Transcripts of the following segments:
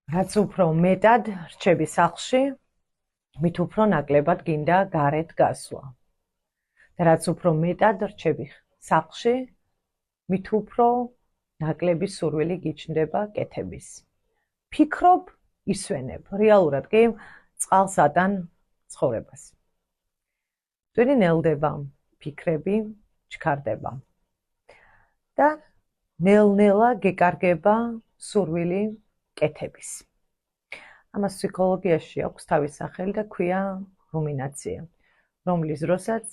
რაც უფრო მეტად რჩები სახლში, მით უფრო ნაკლებად გინდა გარეთ გასვლა. და რაც უფრო მეტად რჩები სახლში, მით უფრო ნაკლები სურვილი გიჩნდება კეთების. ფიქრობ, ისვენებ, რეალურად კი წყალს ატან ცხოვრებას. ტვინი ნელდება, ფიქრები ჩქარდება. და ნელ-ნელა გეკარგება სურვილი კეთების. ამას ფსიქოლოგიაში აქვს თავის სახელი და ქვია რუმინაცია, რომლის დროსაც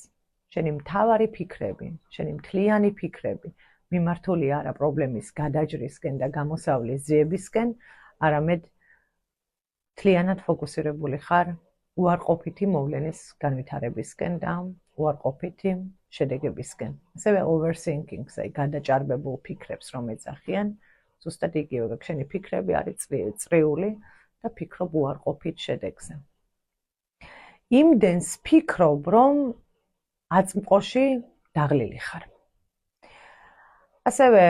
შენი მთავარი ფიქრები, შენი მთლიანი ფიქრები მიმართული არა პრობლემის გადაჭრისკენ და გამოსავლის ძიებისკენ, არამედ მთლიანად ფოკუსირებული ხარ უარყოფითი მოვლენის განვითარებისკენ და უარყოფითი შედეგებისკენ. ასევე overthinking-ს, აი გადაჭარბებულ ფიქრებს რომ ეძახიან, ზუსტად იგივე, შენი ფიქრები არის წრიული და ფიქრობ უარყოფით შედეგზე. იმდენს ფიქრობ, რომ აწმყოში დაღლილი ხარ. ასევე,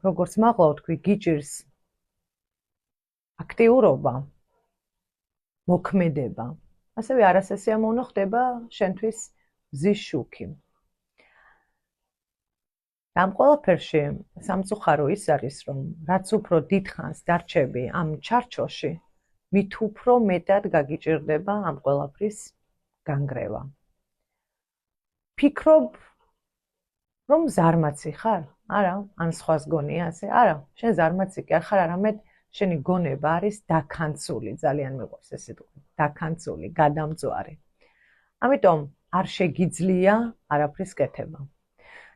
როგორც მაღლა ვთქვი, გიჭირს აქტიურობა, მოქმედება. ასევე არასასიამოვნო ხდება შენთვის მზის შუქი. ამ ყველაფერში სამწუხარო ის არის, რომ რაც უფრო დიდხანს დარჩები ამ ჩარჩოში, მით უფრო მეტად გაგიჭირდება ამ ყველაფრის განგრევა. ფიქრობ, რომ ზარმაცი ხარ? არა, ან სხვას გონია ასე? არა, შენ ზარმაცი კი არ ხარ, არამედ შენი გონება არის დაქანცული, ძალიან მიყვარს ეს სიტყვა, დაქანცული, გადამწვარი. ამიტომ არ შეგიძლია არაფრის კეთება.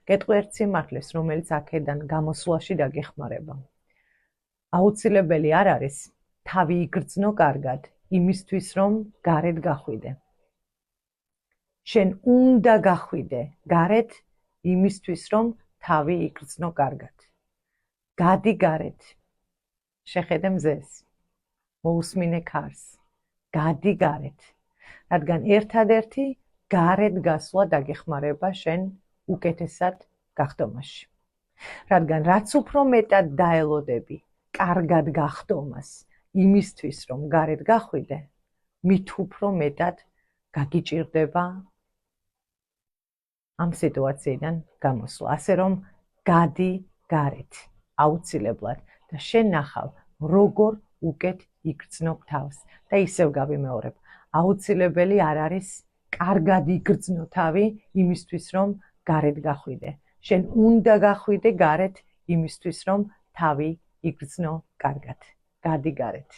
გეტყვი ერთ სიმართლეს, რომელიც აქედან გამოსვლაში დაგეხმარება. აუცილებელი არ არის თავი იგრძნო კარგად, იმისთვის რომ გარეთ გახვიდე. შენ უნდა გახვიდე გარეთ იმისთვის რომ თავი იგრძნო კარგად. გადი გარეთ. შეხედე მზეს. მოусმინე ქარს. გადი გარეთ. რადგან ერთადერთი გარეთ გასვლა დაგეხმარება შენ უკეთესად გახდომაში. რადგან რაც უფრო მეტად დაელოდები კარგად გახდომას იმისთვის რომ გარეთ გახვიდე, მით უფრო მეტად გაგიჭირდება ამ სიტუაციიდან გამოსვლა. ასე რომ გადი გარეთ აუცილებლად და შენ ნახავ როგორ უკეთ იგრძნობ თავს და ისევ გავიმეორებ. აუცილებელი არ არის კარგად იგრძნო თავი იმისთვის რომ გარეთ გახვიდე. შენ უნდა გახვიდე გარეთ იმისთვის რომ თავი იგრძნო კარგად. გადი გარეთ.